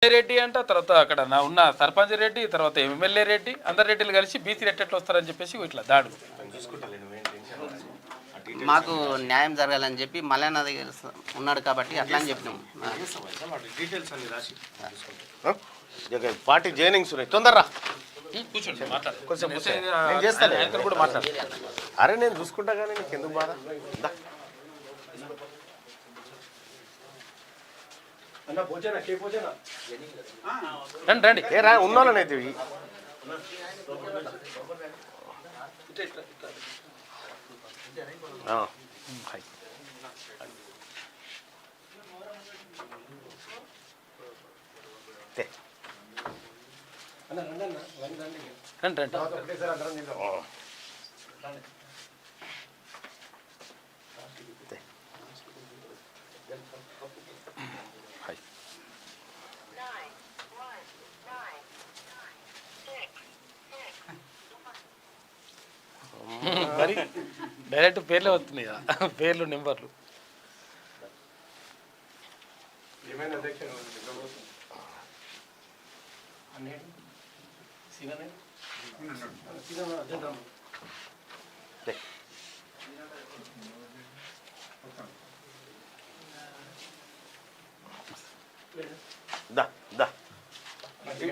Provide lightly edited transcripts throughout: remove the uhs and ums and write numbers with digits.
రెడ్డి అంట, తర్వాత అక్కడ నా ఉన్న సర్పంచ్ రెడ్డి, తర్వాత ఎమ్మెల్యే రెడ్డి, అందరు రెడ్డిలు కలిసి బీసీ రెట్టెట్లు వస్తారని చెప్పేసి ఇట్లా దాడు. మాకు న్యాయం జరగాలని చెప్పి మల్లన్న దగ్గర ఉన్నాడు కాబట్టి అట్లా అని చెప్పినాం. పార్టీ జైనింగ్స్ ఉన్నాయి, తొందరరా కూర్చోండి, అరే నేను చూసుకుంటా కానీ నీకు ఎందుకు బాధ. రండి రండి, ఏ రా ఉన్నోళ్ళనైతే రండి రండి. మరి డైరెక్ట్ పేర్లే వస్తున్నాయి కదా, పేర్లు నెంబర్లు.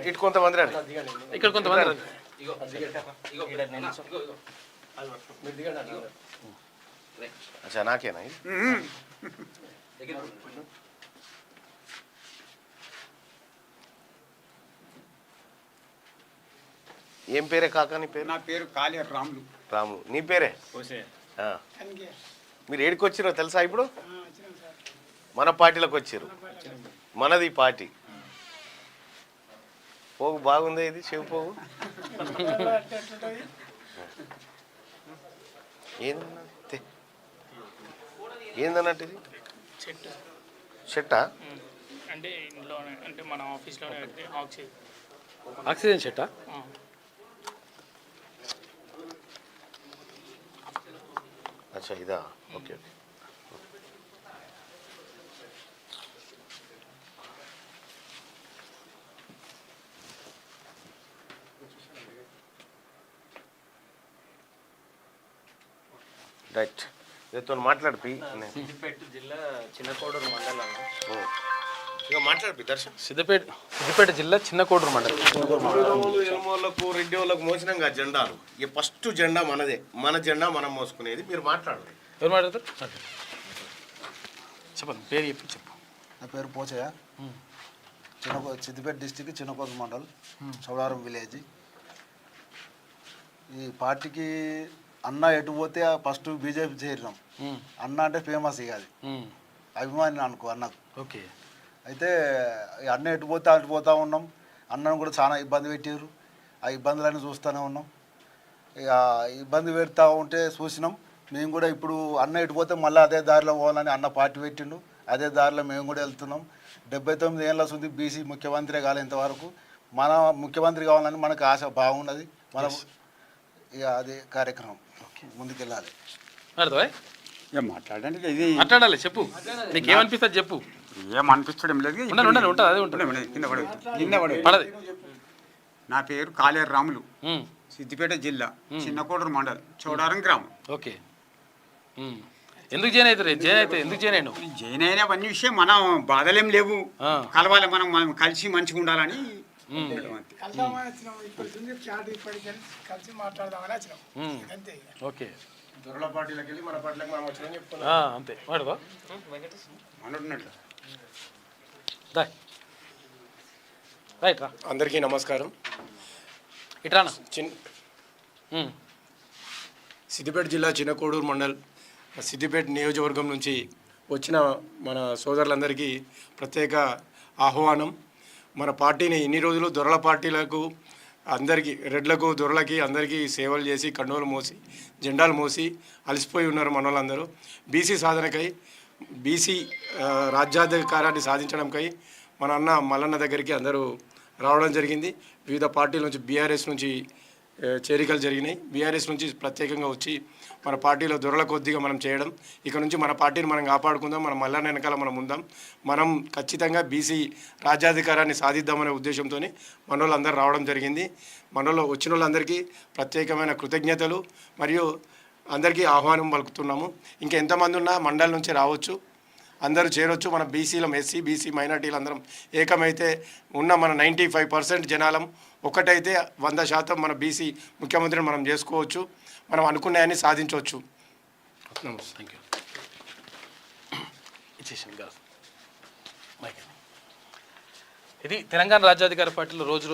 ఇటు కొంతమంది రండి, ఇక్కడ కొంతమంది రండి. అచ్చా నాకేనా ఏం పేరే కాకా నీ పేరు? నా పేరు కాళేరు రాములు. రాములు. నీ పేరే? మీరు ఏడికి వచ్చిరో తెలుసా? ఇప్పుడు మన పార్టీలోకి వచ్చారు. మనది పార్టీ. పోగు బాగుంది, ఇది చెవు పోగు ఏందన్నట్టు ఇది చెట్టా? అంటే ఇంట్లోనే, అంటే మన ఆఫీస్లోనే ఆక్సిజన్ చెట్టా? అచ్చా ఇదా, ఓకే ఓకే. రైట్, దీంతో మాట్లాడిపి. సిద్దిపేట జిల్లా చిన్నకోడూరు మండలం. ఇక మాట్లాడిపి దర్శన్. సిద్దిపేట జిల్లా చిన్నకోడూరు మండలం. ఎల్మోళ్ళకు రెడ్డి వాళ్ళకు మోసినాం కదా జెండాలు. ఈ ఫస్ట్ జెండా మనదే, మన జెండా మనం మోసుకునేది. మీరు మాట్లాడండి. ఎవరు మాట్లాడతారు? చెప్పండి, పేరు చెప్పి చెప్పు. నా పేరు పోచయ్య, సిద్దిపేట డిస్టిక్ చిన్నకోడూరు మండల్, చౌడారం విలేజ్. ఈ పార్టీకి అన్న ఎటు పోతే ఫస్ట్ బీజేపీ చేరినాం. అన్న అంటే ఫేమస్ ఇక, అది అభిమాని అనుకో అన్నకు. ఓకే. అయితే అన్న ఎటు పోతే అటు పోతూ ఉన్నాం. అన్నను కూడా చాలా ఇబ్బంది పెట్టారు. ఆ ఇబ్బందులన్నీ చూస్తూనే ఉన్నాం. ఇక ఇబ్బంది పెడతా ఉంటే చూసినాం. మేము కూడా ఇప్పుడు అన్న ఎటు పోతే మళ్ళీ అదే దారిలో పోవాలని అన్న పార్టీ పెట్టిండు. అదే దారిలో మేము కూడా వెళ్తున్నాం. 79 ఏళ్ళ ఉంది బీసీ ముఖ్యమంత్రి కాలే ఇంతవరకు. మన ముఖ్యమంత్రి కావాలని మనకు ఆశ బాగున్నది. మనం ఇక అదే కార్యక్రమం ముందుకెళ్ళాలి. మాట్లాడండి, ఇది మాట్లాడాలి, చెప్పు. నీకు ఏమనిపిస్తుంది చెప్పు. ఏమనిపించడం లేదు, ఉంటుంది అదే ఉంటుంది. పడది. నా పేరు కాళేరు రాములు, సిద్దిపేట జిల్లా చిన్నకోడూరు మండల్, చౌడారం గ్రామం. ఓకే. ఎందుకు జాయిన్ అవుతారు? జాయిన్ అయితే ఎందుకు జాయిన్ అయినావు? జైన్ అయినా అన్ని విషయం మనం బాధలేం లేవు, కలవాలి, మనం కలిసి మంచిగా ఉండాలని. ఓకే. దొరల పార్టీలకు వెళ్ళి మన పార్టీలకు మనం వచ్చినా చెప్తున్నా. అంతే వాడువా మనన్నట్లు. రైట్ రా. అందరికీ నమస్కారం. ఇట్రానా. సిద్దిపేట జిల్లా చిన్నకోడూరు మండల్, సిద్దిపేట నియోజకవర్గం నుంచి వచ్చిన మన సోదరులందరికీ ప్రత్యేక ఆహ్వానం. మన పార్టీని ఇన్ని రోజులు దొరల పార్టీలకు అందరికీ, రెడ్లకు దొరలకి అందరికీ సేవలు చేసి కండువలు మోసి జెండాలు మోసి అలసిపోయి ఉన్నారు మన వాళ్ళందరూ. బీసీ సాధనకై, బీసీ రాజ్యాధికారాన్ని సాధించడంకై మన అన్న మల్లన్న దగ్గరికి అందరూ రావడం జరిగింది. వివిధ పార్టీల నుంచి, బీఆర్ఎస్ నుంచి చేరికలు జరిగినాయి. బీఆర్ఎస్ నుంచి ప్రత్యేకంగా వచ్చి మన పార్టీలో దొరల కొద్దిగా మనం చేయడం. ఇక నుంచి మన పార్టీని మనం కాపాడుకుందాం, మన మల్లన్న వెనకాల మనం ఉందాం. మనం ఖచ్చితంగా బీసీ రాజ్యాధికారాన్ని సాధిద్దామనే ఉద్దేశంతో మన వాళ్ళందరూ రావడం జరిగింది. మనలో వచ్చిన వాళ్ళందరికీ ప్రత్యేకమైన కృతజ్ఞతలు మరియు అందరికీ ఆహ్వానం పలుకుతున్నాము. ఇంకా ఎంతమంది ఉన్నా మండలి నుంచి రావచ్చు, అందరూ చేరొచ్చు. మన బీసీలం, ఎస్సీ బీసీ మైనార్టీలు అందరం ఏకమైతే ఉన్న మన 95% జనాలం ఒకటైతే 100% మన బీసీ ముఖ్యమంత్రిని మనం చేసుకోవచ్చు, మనం అనుకున్నాయని సాధించవచ్చు. నమస్తే. Thank you. ఇచ్చేసింది కాదు మైక్. ఇది తెలంగాణ రాజ్యాధికార పార్టీలో రోజు